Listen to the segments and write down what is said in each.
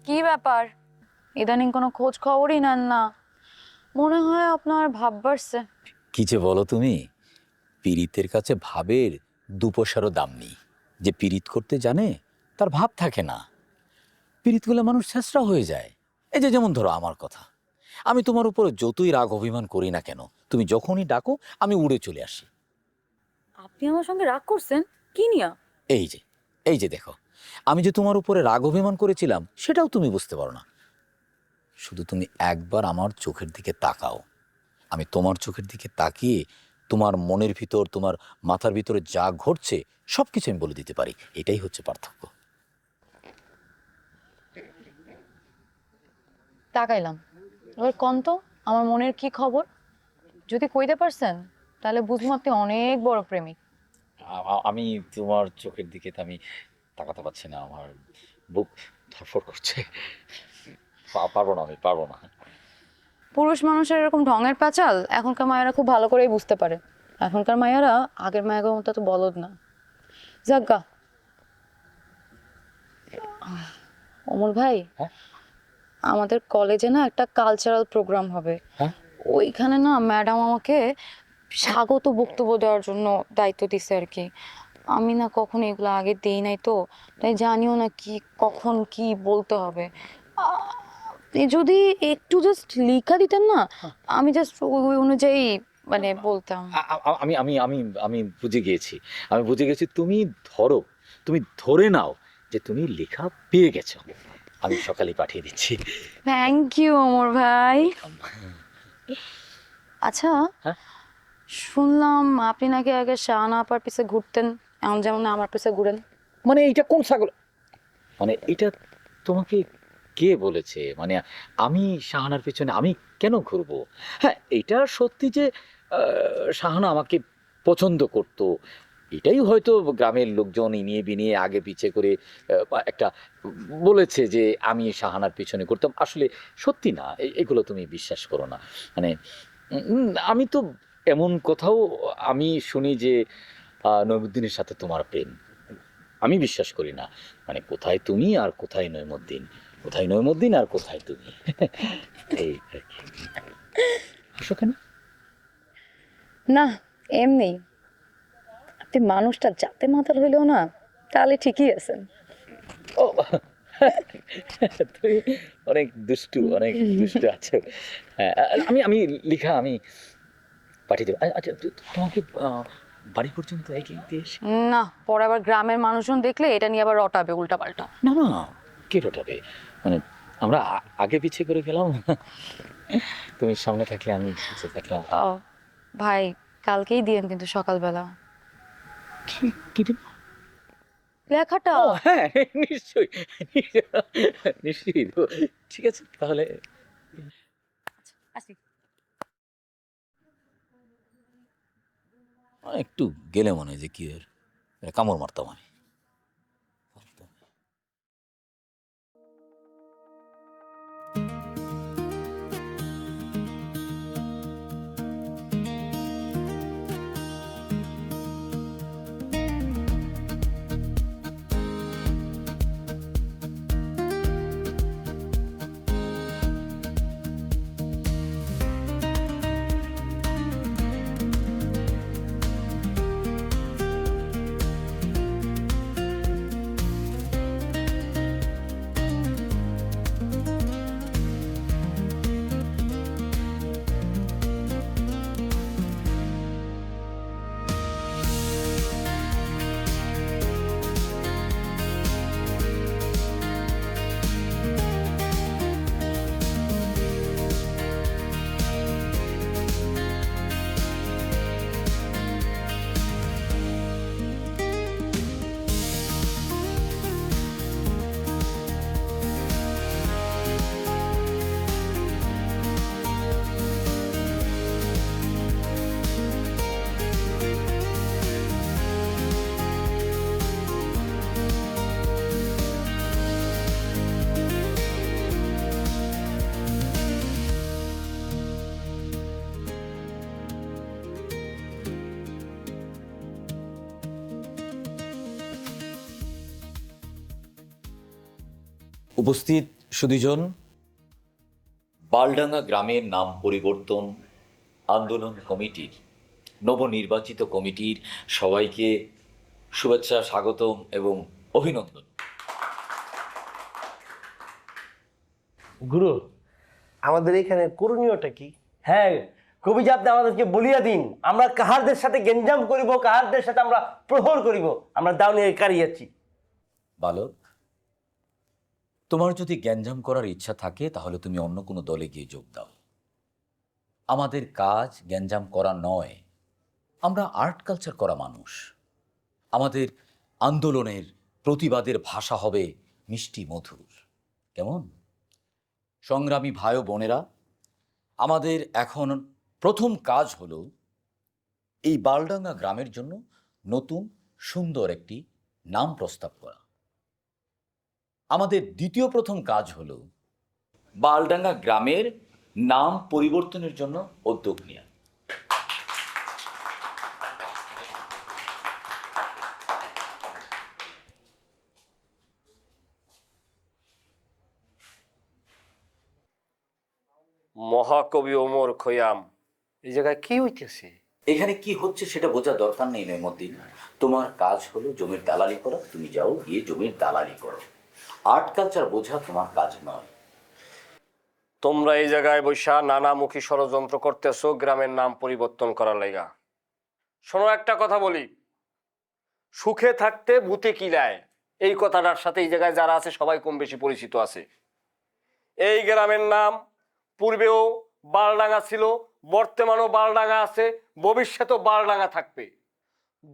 কি ব্যাপার? ইদানিং কোনো খোঁজ খবরই নেন না। মনে হয় আপনার ভাব বাড়ছে। কি যে বলো তুমি, পীড়িতের কাছে ভাবের দুপয়সারও দাম নেই। যে পীড়িত করতে জানে তার ভাব থাকে না। পীড়িত করলে মানুষ ছেঁচড়া হয়ে যায়। এই যে যেমন ধরো আমার কথা, আমি তোমার উপরে যতই রাগ অভিমান করি না কেন, তুমি যখনই ডাকো আমি উড়ে চলে আসি। আপনি আমার সঙ্গে রাগ করছেন? কি নিয়া? এই যে এই যে দেখো, আমি যে তোমার উপরে রাগ অভিমান করেছিলাম সেটাও তুমি বুঝতে পারো না। শুধু তুমি একবার আমার চোখের দিকে তাকাও, আমি তোমার চোখের দিকে তাকিয়ে তোমার মনের ভিতর, তোমার মাথার ভিতরে যা ঘটছে সব কিছু আমি বলে দিতে পারি। এটাই হচ্ছে পার্থক্য। তাকাইলাম। এবার কোন তো আমার মনের কি খবর? যদি কইতে পারছেন তাহলে বুঝবো আপনি অনেক বড় প্রেমিক। আমি তোমার চোখের দিকে তো আমি তাকাতে পারছি না, আমার বুক ধরফর করছে। পারবো না, আমি পারবো না। পুরুষ মানুষের এরকম ঢঙের প্যাচাল এখনকার মায়েরা খুব ভালো করেই বুঝতে পারে। এখনকার মায়েরা আগের মায়ের মতো তো বলদ না। যাজ্ঞা অমর ভাই, হ্যাঁ? আমাদের কলেজে না একটা কালচারাল প্রোগ্রাম হবে। হ্যাঁ? ওইখানে না ম্যাডাম আমাকে স্বাগত বক্তব্য দেওয়ার জন্য দায়িত্ব দিছে আর কি। আমি না কখনো এগুলো আগে দেই নাই, তো তাই জানিও না কি কখন কি বলতে হবে। আপনি যদি একটু জাস্ট লিখা দিতেন না, আমি জাস্ট ওই অনুযায়ী মানে বলতাম। আমি আমি আমি আমি বুঝে গিয়েছি, আমি বুঝে গেছি। তুমি ধরো, তুমি ধরে নাও যে তুমি লেখা পেয়ে গেছো। আমি সকালে পাঠিয়ে দিচ্ছি। থ্যাংক ইউ অমর ভাই। আচ্ছা, হ্যাঁ? শুনলাম আপনি নাকি আগে শাহানা আপার পিছে ঘুরতেন, এখন যেমন আমার পিছে ঘুরেন। মানে এটা কোন ছাগল? মানে এটা তোমাকে কে বলেছে? মানে আমি শাহানার পেছনে আমি কেন ঘুরবো? হ্যাঁ, এটা সত্যি যে শাহানা আমাকে পছন্দ করতো। এটাই হয়তো গ্রামের লোকজন ইনিয়ে বিনিয়ে আগে পিছে করে একটা বলেছে যে আমি শাহানার পিছনে করতাম। আসলে সত্যি না, এগুলো তুমি বিশ্বাস করো না। মানে আমি তো এমন কথাও আমি শুনি যে নইমুদ্দিনের সাথে তোমার প্রেম। আমি বিশ্বাস করি না। মানে কোথায় তুমি আর কোথায় নইমুদ্দিন, কোথায় নইমুদ্দিন আর কোথায় তুমি। এই আর কি। হাসো কেন? না, এমনি আপনি মানুষটা যাতে মাতাল হইলেও না তাহলে ঠিকই আছেন। ও, তুমি অনেক দুষ্টু, অনেক দুষ্টু আছো। হ্যাঁ, আমি আমি লিখা আমি পাঠিয়ে দেবো। আচ্ছা, তোমাকে বাড়ি পর্যন্ত এগিয়ে দিয়ে এসে। না, পরে আবার গ্রামের মানুষজন দেখলে এটা নিয়ে আবার রটাবে উল্টা পাল্টা। না না, কে রটাবে? মানে আমরা আগে পিছিয়ে করে গেলাম। তুমি সামনে থাকলে আমি পিছিয়ে থাকলাম। ও ভাই, কালকেই দিয়েন কিন্তু সকালবেলা কি কি দিব? লেখাটা। ও হ্যাঁ, নিশ্চয়ই, নিশ্চয়ই দেবো। ঠিক আছে তাহলে। আসি। একটু গেলে মনে হয় যে কি এর কামড় মারতাম আমি। উপস্থিত সুধীজন, বালডাঙ্গা গ্রামের নাম পরিবর্তন আন্দোলন কমিটির নবনির্বাচিত কমিটির সবাইকে শুভেচ্ছা, স্বাগতম এবং অভিনন্দন। গুরু, আমাদের এখানে করণীয়টা কি? হ্যাঁ, কবি আপনি আমাদেরকে বলিয়া দিন, আমরা কাহারদের সাথে গেঞ্জাম করিব, কাহারদের সাথে আমরা প্রহর করিব, আমরা দাউনিয়ে কারিয়াছি। বালক, তোমার যদি গ্যাঞ্জাম করার ইচ্ছা থাকে তাহলে তুমি অন্য কোনো দলে গিয়ে যোগ দাও। আমাদের কাজ গ্যাঞ্জাম করা নয়, আমরা আর্ট কালচার করা মানুষ। আমাদের আন্দোলনের প্রতিবাদের ভাষা হবে মিষ্টি মধুর। কেমন? সংগ্রামী ভাই ও বোনেরা, আমাদের এখন প্রথম কাজ হলো এই বালডাঙ্গা গ্রামের জন্য নতুন সুন্দর একটি নাম প্রস্তাব করা। আমাদের দ্বিতীয় প্রথম কাজ হলো বালডাঙ্গা গ্রামের নাম পরিবর্তনের জন্য উদ্যোগ নেওয়া। মহাকবি ওমর খৈয়াম, এই জায়গায় কি হইতেছে? এখানে কি হচ্ছে সেটা বোঝার দরকার নেই নইমুদ্দিন। তোমার কাজ হলো জমির দালালি করা, তুমি যাও গিয়ে জমির দালালি করো। আর্ট কালচার বোঝা তোমার কাজ নয়। তোমরা এই জায়গায় বৈশা নানামুখী ষড়যন্ত্র করতেছো গ্রামের নাম পরিবর্তন করার লাইগা। শোনো, একটা কথা বলি, সুখে থাকতে ভূতে কিলায়, এই কথাটার সাথে এই জায়গায় যারা আছে সবাই কম বেশি পরিচিত আছে। এই গ্রামের নাম পূর্বেও বালডাঙ্গা ছিল, বর্তমানেও বালডাঙ্গা আছে, ভবিষ্যতেও বালডাঙ্গা থাকবে।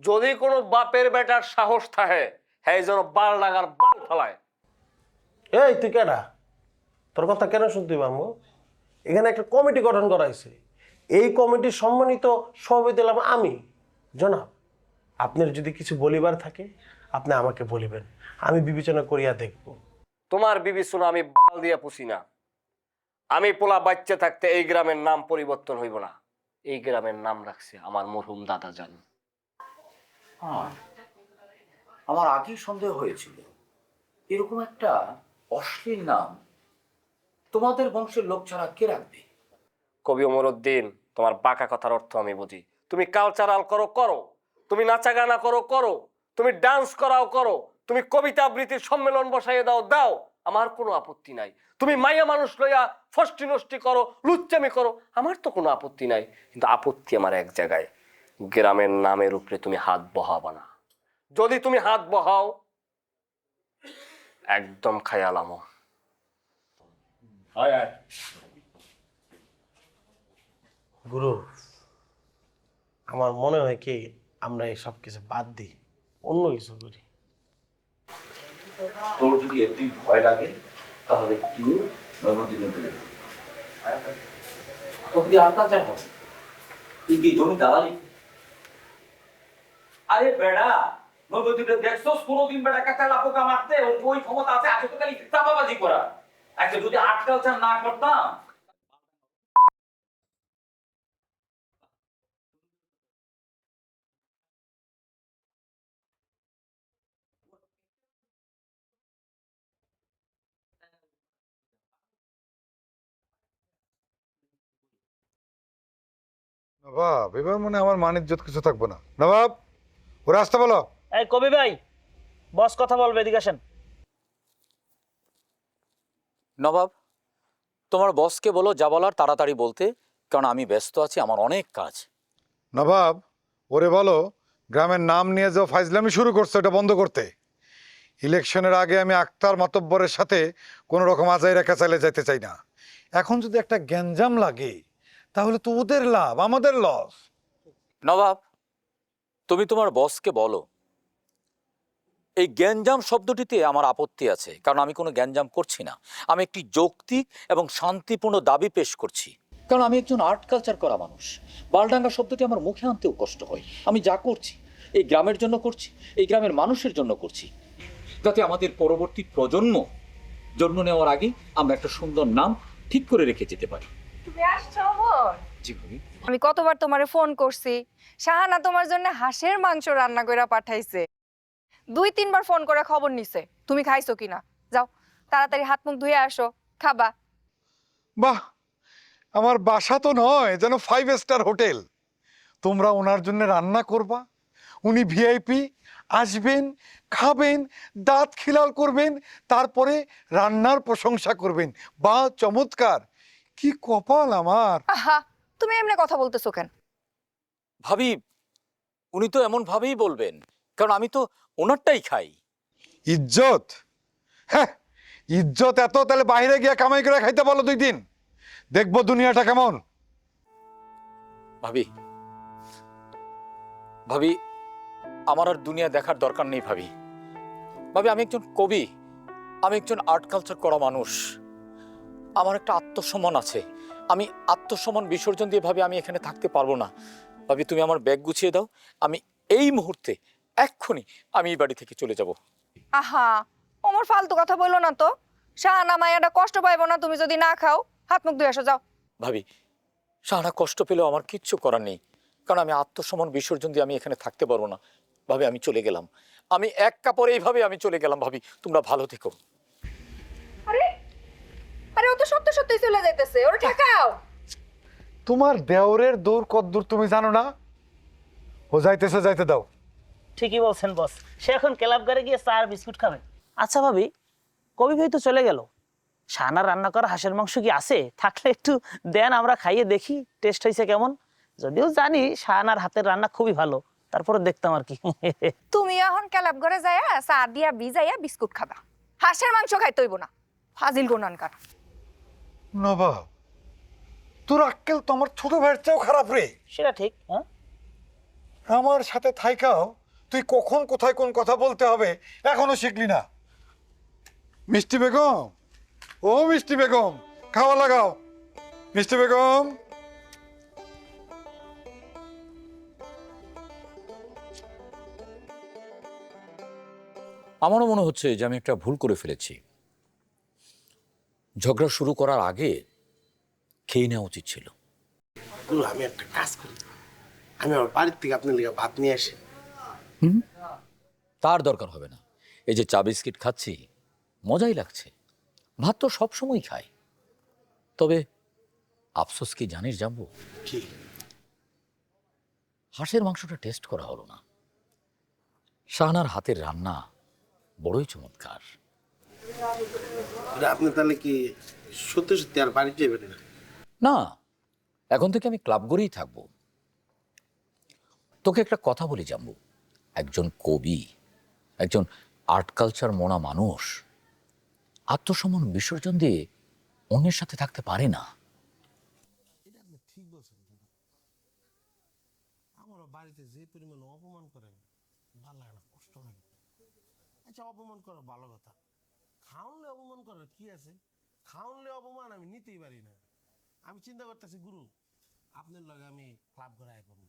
যদি কোনো বাপের বেটার সাহস থাকে, হ্যাঁ যেন বালডাঙ্গার বাল ফেলায়। এই তুই কেডা? তোর কথা কেন শুনতে পাবো? এখানে একটা কমিটি গঠন করা হয়েছে। এই কমিটির সম্মানিত সভাপতি হলাম আমি। জনাব, আপনার যদি কিছু বলিবার থাকে আপনি আমাকে বলিবেন, আমি বিবেচনা করিয়া দেখব। তোমার বিবেচনা আমি বাল দিয়া পুষি না। আমি পোলা বাচ্চা থাকতে এই গ্রামের নাম পরিবর্তন হইব না। এই গ্রামের নাম রাখছে আমার মরহুম দাদা জান। আমার আগেই সন্দেহ হয়েছিল এরকম একটা অশ্লীল নাম তোমাদের বংশের লোক ছাড়া কে রাখবে। কবি ওমর উদ্দিন, তোমার বাঁকা কথার অর্থ আমি বুঝি। তুমি কালচারাল করো করো, তুমি নাচা গানা করো করো, তুমি ডান্স করাও করো, তুমি কবিতা আবৃত্তির সম্মেলন বসাইয়ে দাও দাও, আমার কোনো আপত্তি নাই। তুমি মাইয়া মানুষ লইয়া ফষ্টি নষ্টি করো, লুচ্চামি করো, আমার তো কোনো আপত্তি নাই। কিন্তু আপত্তি আমার এক জায়গায়, গ্রামের নামের উপরে তুমি হাত বহাবা না। যদি তুমি হাত বহাও একদম খায়ালামো। গুরু, আমার মনে হয় কি আমরা এই সব কিছু বাদ দিই, অন্য কিছু করি। তোর যদি এতই ভয় লাগে তাহলে কি নৈমুদ্দিনে তুলে তোকে আর্ট কালচার হবে কি জমি দালালি। আরে বেড়া, নৈমুদ্দিনে দেখছোস কোনোদিন বেড়া কাঁচা লাপোকা মারতে? ওই ক্ষমতা আছে আগে তো খালি চাপাবাজি করা। আচ্ছা যদি আর্ট কালচার না করতাম নবাব, এবার মনে হয় আমার মান ইজ্জত কিছু থাকবো না। নবাব, ও রাস্তা বলো। এই কবি ভাই, বস কথা বলবে, এদিকে আসেন। নবাব, তোমার বসকে বলো যা বলার তাড়াতাড়ি বলতে, কারণ আমি ব্যস্ত আছি, আমার অনেক কাজ। নবাব, ওরে বলো গ্রামের নাম নিয়ে যে ফাইজলামি শুরু করছে এটা বন্ধ করতে। ইলেকশনের আগে আমি আক্তার মাতব্বরের সাথে কোনো রকম আজাই রেখা চাইলে যেতে চাই না। এখন যদি একটা গ্যাঞ্জাম লাগে তাহলে তো ওদের লাভ, আমাদের লস। নবাব, তুমি তোমার বসকে বলো এই গ্যাঞ্জাম শব্দটিতে আমার আপত্তি আছে, কারণ আমি কোনো গ্যাঞ্জাম করছি না। আমি একটি যৌক্তিক এবং শান্তিপূর্ণ দাবি পেশ করছি, কারণ আমি একজন আর্ট কালচার করা মানুষ। বালডাঙ্গা শব্দটি আমার মুখে আনতেও কষ্ট হয়। আমি যা করছি এই গ্রামের জন্য করছি, এই গ্রামের মানুষের জন্য করছি, যাতে আমাদের পরবর্তী প্রজন্ম জন্ম নেওয়ার আগে আমরা একটা সুন্দর নাম ঠিক করে রেখে যেতে পারি। তুমি আসছো অমর? জি ভাবি। আমি কতবার তোমারে ফোন করছি, শাহানা তোমার জন্য হাঁসের মাংস রান্না করে পাঠাইছে। 2-3 বার ফোন করে খবর নিছে তুমি খাইছো কিনা। যাও তাড়াতাড়ি হাত মুখ ধুয়ে আসো, খাবা। বাহ, আমার বাসা তো নয়, যেন 5 স্টার হোটেল। তোমরা ওনার জন্য রান্না করবা, উনি ভিআইপি, আসবেন, খাবেন, দাঁত খিলাল করবেন, তারপরে রান্নার প্রশংসা করবেন। বা চমৎকার, কি কপাল আমার। আহা, তুমি এমনি কথা বলতেছো কেন? ভাবি, উনি তো এমন ভাবেই বলবেন, কারণ আমি তো ওনারটাই খাই। ইজ্জত, হ্যাঁ, ইজ্জত এত, তাহলে বাইরে গিয়ে কামাই করে খাইতে বলো 2 দিন, দেখবো দুনিয়াটা কেমন। ভাবি, ভাবি, আমার আর দুনিয়া দেখার দরকার নেই ভাবি। ভাবি, আমি একজন কবি, আমি একজন আর্ট কালচার করা মানুষ, আমার একটা আত্মসম্মান আছে। আমি আত্মসম্মান বিসর্জন দিয়ে ভাবি আমি এখানে থাকতে পারবো না। ভাবি, তুমি আমার ব্যাগ গুছিয়ে দাও, আমি এই মুহূর্তে এক্ষুনি আমি এই বাড়ি থেকে চলে যাব। আহা, ওমর ফালতু কথা বললো না তো। শাহানা মায়াটা কষ্ট পাইবো না তুমি যদি না খাও। হাত মুখ ধুয়ে আসো, যাও। ভাবি, সারা কষ্ট পেলেও আমার কিচ্ছু করার নেই, কারণ আমি আত্মসম্মান বিসর্জন দিয়ে আমি এখানে থাকতে পারবো না। ভাবি, আমি চলে গেলাম, আমি এক কাপড়ে এইভাবে আমি চলে গেলাম। ভাবি, তোমরা ভালো থেকো। আরে আরে, ও তো সত্যি সত্যি চলে যাইতেছে, ওরে ঠেকাও। তোমার দেওরের দৌড় কদ্দূর তুমি জানো না? ও যাইতেছে, যাইতে দাও। ঠিকই বলছেন বস, সে এখন ক্লাব ঘরে গিয়ে চা আর বিস্কুট খাবে। আচ্ছা ভাবি, কবি ভাই তো চলে গেল, শাহানার রান্না করা হাঁসের মাংস কি আছে? থাকলে একটু দেন, আমরা খাইয়ে দেখি টেস্ট হয়েছে কেমন। যদিও জানি শাহানার হাতের রান্না খুবই ভালো, তারপরে দেখতাম আর কি। তুমি এখন ক্লাব ঘরে যাইয়া চা দিয়া ভিজাইয়া বিস্কুট খাবা, হাঁসের মাংস খাইতে হইব না। ফাজিল গুনানকার। নবাব, তোর আক্কেল তো আমার ছোট ভাইয়ের চেয়েও খারাপ রে। সেটা ঠিক। হ্যাঁ, আমার সাথে থাইকাও তুই কখন কোথায় কোন কথা বলতে হবে এখনো শিখলি না। মিষ্টি বেগম, ও মিষ্টি বেগম, খাওয়া লাগাও। মিষ্টি বেগম, আমারও মনে হচ্ছে যে আমি একটা ভুল করে ফেলেছি। ঝগড়া শুরু করার আগে খেয়ে নেওয়া উচিত ছিল। গুরু, আমি একটা কাজ করি, আমি আমার বাড়ির থেকে আপনার লিগে ভাত নিয়ে আসি। তার দরকার হবে না, এই যে চা বিস্কিট খাচ্ছি মজাই লাগছে, ভাত তো সবসময় খাই। তবে আফসোস কি জানিস জানবো, কি? হাঁসের মাংসটা টেস্ট করা হলো না। শাহানার হাতের রান্না বড়ই চমৎকার। আপনি তাহলে কি সত্যি সত্যি আর বাড়ি যাবেন না? না, এখন থেকে আমি ক্লাব করেই থাকবো। তোকে একটা কথা বলি জাম্বু, একজন কবি, একজন আর্ট কালচার মনা মানুষ আত্মসম্মান বিসর্জন দিয়ে অন্যের সাথে থাকতে পারে না। ঠিক বলছেন, আমার বাড়িতে যে পরিমাণ অপমান করেন, ভালো লাগে না, কষ্ট লাগে। আচ্ছা, অপমান করা ভালো কথা, খাওয়ালে অপমান করার কি আছে? খাওয়ালে অপমান আমি নিতেই পারি না। আমি চিন্তা করতেছি গুরু, আপনার লগে আমি ক্লাব করে আয় করবো,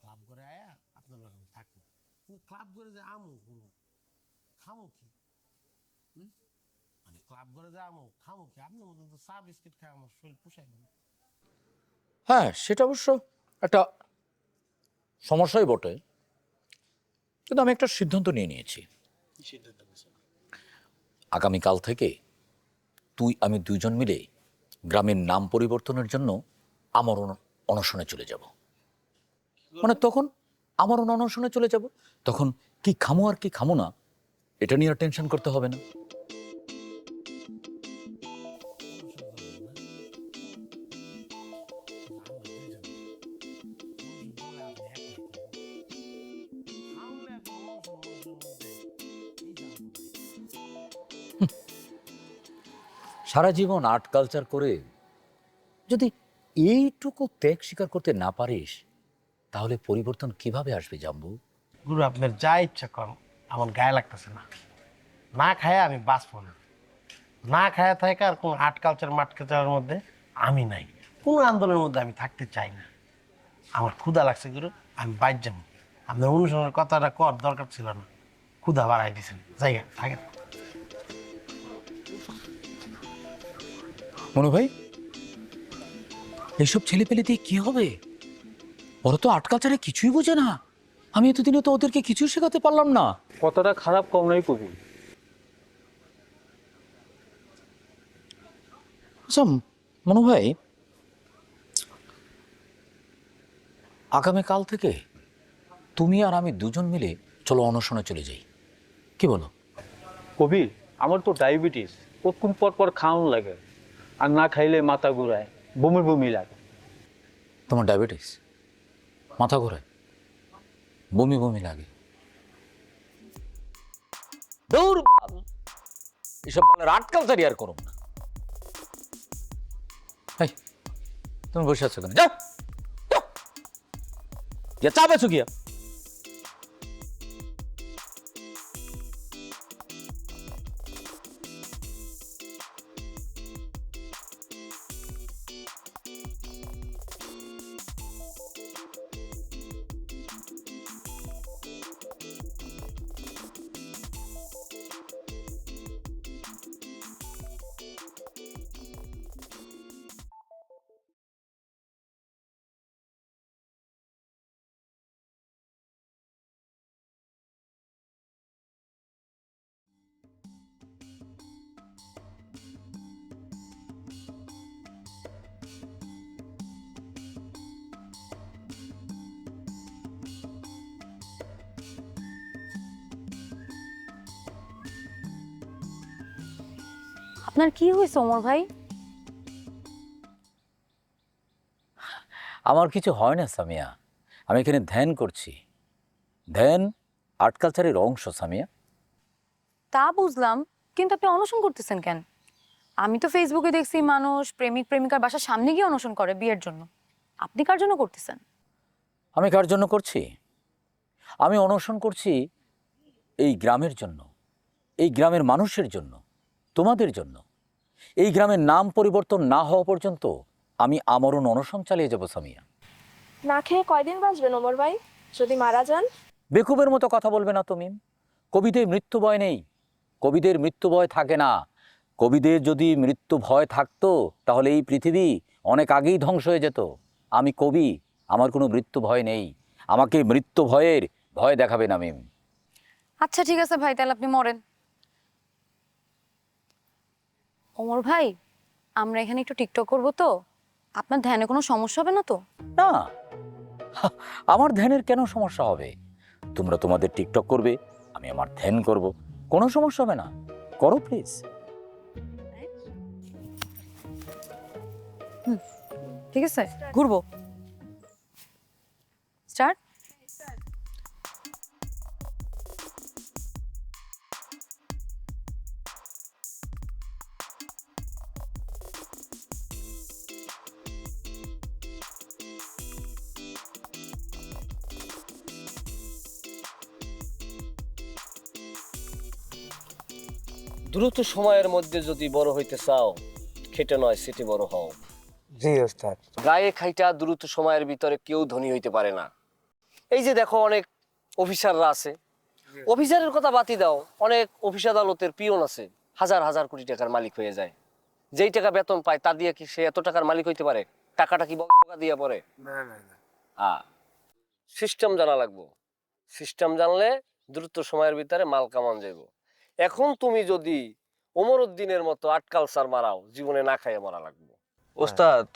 ক্লাব করে আয়া আপনার লগে আমি থাকবো। কিন্তু ক্লাব করে যে আমু গুরু, খামো কি? মানে ক্লাব করে যে আমু খামো কি? আপনার মতন তো চা বিস্কিট খায় আমার শরীর পোষায় না। হ্যাঁ, সেটা অবশ্য একটা সমস্যাই বটে, কিন্তু আমি একটা সিদ্ধান্ত নিয়ে নিয়েছি। কি সিদ্ধান্ত নিয়েছেন? আগামীকাল থেকে তুই আমি দুইজন মিলে গ্রামের নাম পরিবর্তনের জন্য আমার অনশনে চলে যাব। মানে তখন আমার অনশনে চলে যাব, তখন কি খামো আর কি খামো না এটা নিয়ে আর টেনশন করতে হবে না। সারা জীবন আর্ট কালচার করে যদি এইটুকু ত্যাগ স্বীকার করতে না পারিস, তাহলে পরিবর্তন কিভাবে আসবে জাম্বু? গুরু, আপনার যা ইচ্ছা কর, আমার গায়ে লাগতেছে না। না খায় আমি বাঁচবো না, না খায় থাকে আর কোনো আর্ট কালচার মাঠ কালচারের মধ্যে আমি নাই, কোনো আন্দোলনের মধ্যে আমি থাকতে চাই না। আমার ক্ষুধা লাগছে গুরু, আমি বাইর যাবো। আপনার অনুসরণের কথাটা কর দরকার ছিল না, ক্ষুধা বাড়াই দিয়েছেন, জায়গা থাকেন। মনু ভাই, এইসব ছেলে পেলে দিয়ে কি হবে? ওরা তো আর্ট কালচারে কিছুই বোঝে না। আমি এতদিনে তো ওদেরকে কিছুই শেখাতে পারলাম না। কতটা খারাপ কম নাই কবি। আচ্ছা মনু ভাই, আগামীকাল থেকে তুমি আর আমি দুজন মিলে চলো অনশনে চলে যাই, কি বলো? কবির, আমার তো ডায়াবেটিস, কতক্ষণ পর পর খাওয়ানো লাগে, আর না খাইলে মাথা ঘুরায়, বমি বমি লাগে। তোমার ডায়াবেটিস, মাথা ঘোরায়, বমি বমি লাগে? দৌড় বাল, এসব বলার আটকাল তারি আর করো না। এই, তুমি বসে আছো কেন? যাও যাও, গিয়ে চা বেছো গিয়া। আপনার কি হয়েছে ওমর ভাই? আমার কিছু হয় না সামিয়া, আমি এখানে ধ্যান করছি। ধ্যান আর্ট কালচারের অংশ সামিয়া। তা বুঝলাম, কিন্তু আপনি অনশন করতেছেন কেন? আমি তো ফেসবুকে দেখছি মানুষ প্রেমিক প্রেমিকার বাসার সামনে গিয়ে অনশন করে বিয়ের জন্য। আপনি কার জন্য করতেছেন? আমি কার জন্য করছি? আমি অনশন করছি এই গ্রামের জন্য, এই গ্রামের মানুষের জন্য, তোমাদের জন্য। এই গ্রামের নাম পরিবর্তন না হওয়া পর্যন্ত আমি আমরণ অনশন চালিয়ে যাব সামিয়া। না খেয়ে কয়দিন বাঁচবেন ওমর ভাই যদি মারা যান? বেকুবের মতো কথা বলবে না তুমি। কবিদের মৃত্যু ভয় নেই, কবিদের মৃত্যু ভয় থাকে না। কবিদের যদি মৃত্যু ভয় থাকতো তাহলে এই পৃথিবী অনেক আগেই ধ্বংস হয়ে যেত। আমি কবি, আমার কোনো মৃত্যু ভয় নেই। আমাকে মৃত্যু ভয়ের ভয় দেখাবে না মিম। আচ্ছা ঠিক আছে ভাই, তাহলে আপনি মরেন। ওমর ভাই, আমরা এখানে একটু টিকটক করবো তো, আপনার ধ্যানে কোনো সমস্যা হবে না তো? না, আমার ধ্যানের কেন সমস্যা হবে? তোমরা তোমাদের টিকটক করবে, আমি আমার ধ্যান করব, কোনো সমস্যা হবে না। করো প্লিজ। ঠিক আছে, ঘুরবো। স্টার্ট। দ্রুত সময়ের মধ্যে যদি বড় হইতে চাও, খেটে নয় সেটে বড় হও। জি ওস্তাদ। গায়ে খাইটা দ্রুত সময়ের ভিতরে কেউ ধনী হইতে পারে না। এই যে দেখো অনেক অফিসাররা আছে, অফিসারের কথা বাতি দাও, অনেক অফিস আদালতের পিয়ন আছে, হাজার হাজার কোটি টাকার মালিক হয়ে যায়। যেই টাকা বেতন পায় তা দিয়ে কি সে এত টাকার মালিক হইতে পারে? টাকাটা কি বকা দিয়ে পড়ে? সিস্টেম জানা লাগবো। সিস্টেম জানলে দ্রুত সময়ের ভিতরে মাল কামান যাইব। এখন তুমি যদি ওমর উদ্দিনের মতো আটকালসার মারাও, জীবনে না খাইয়ে মরা লাগবে। ওস্তাদ,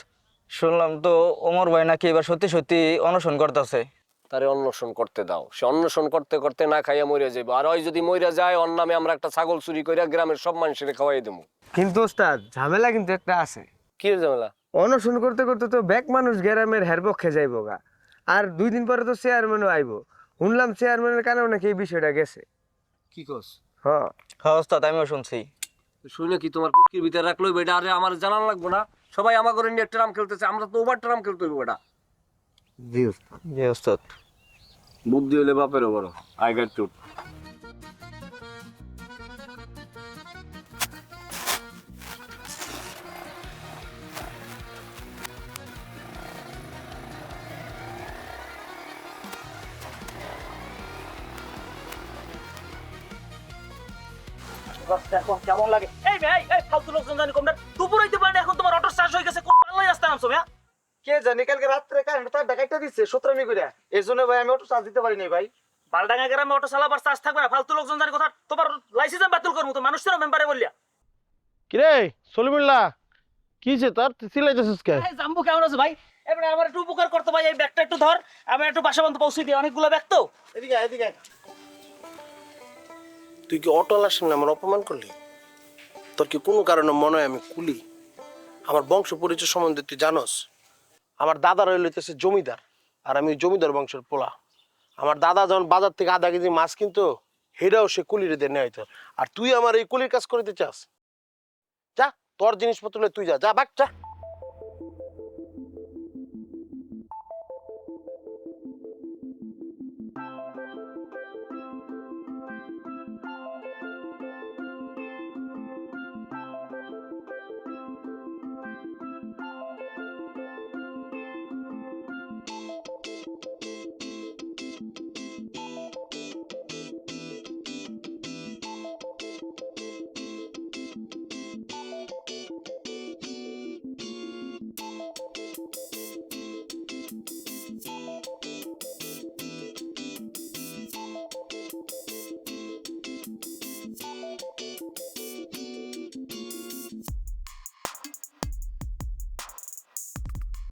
শুনলাম তো ওমর ভাই নাকি এবার সত্যি সত্যি অনশন করতেছে। তারে অন্বেষণ করতে দাও, সে অন্বেষণ করতে করতে না খাইয়া মরে যাইব। আর ওই যদি মরে যায়, ওর নামে আমরা একটা ছাগল চুরি করে গ্রামের সব মানুষের খাওয়াই দেবো। কিন্তু ওস্তাদ ঝামেলা কিন্তু একটা আছে। কি ঝামেলা? অনশন করতে করতে তো ব্যাক মানুষ গ্রামের হের পক্ষে যাইবো গা, আর 2 দিন পরে তো চেয়ারম্যানও আইবো। শুনলাম চেয়ারম্যানের কারণে নাকি এই বিষয়টা গেছে। কি কস? হ্যাঁ হ্যাঁ ওস্তাদ, আমিও শুনছি। শুনে কি তোমার পুটকির ভিতরে রাখলো বেটা? আরে আমার জানান লাগবো না? সবাই আমার ঘরে নিয়ে ট্রাম খেলতেছে, আমরা তো ওভার ট্রাম খেলতে হইব বেটা। জি ওস্তাদ। জি ওস্তাদ। বুদ্ধি হলে বাপেরও বড়। I got to. এখন কেমন লাগে? এই ভাই, এই ফালতু লোকজন জানি কোনটা দুপুর হইতে পারে না, এখন তোমার অটো চার্জ হয়ে গেছে, কোন পাল্লাই রাস্তা নামছো ভাই? কে জানি কালকে রাত্রে কারেন্ট তার ডাকাইটা দিচ্ছে সত্রামি করে, এই জন্য ভাই আমি অটো চার্জ দিতে পারি নাই ভাই। বালডাঙ্গা গ্রামে অটো চালাবার চার্জ থাকবে না, ফালতু লোকজন জানি কথা। তোমার লাইসেন্স বাতিল করবো তো মানুষের মেম্বারে বললিয়া। কিরে সলিমুল্লাহ, কি যে তোর তুই চিল্লাইতেছিস কে? জাম্বু কেমন আছে ভাই? এবারে আমার একটু উপকার করতে ভাই, এই ব্যাগটা একটু ধর, আমি একটু বাসা পর্যন্ত পৌঁছে দিই, অনেকগুলো ব্যাগ তো। এদিকে আয়, এদিকে আয়। তুই কি অটোলার সামনে আমার অপমান করলি? তোর কি কোনো কারণে মনে হয় আমি কুলি? আমার বংশ পরিচয় সম্বন্ধে তুই জানোস? আমার দাদা রইলতেছে জমিদার, আর আমি জমিদার বংশের পোলা। আমার দাদা যখন বাজার থেকে আধা কেজি মাছ কিনতো, হেরাও সে কুলির দিয়ে নেয় হইতো। আর তুই আমার এই কুলির কাজ করে দিতে চাস? যা, তোর জিনিসপত্র লয়ে তুই যা, যা ভাগ যা।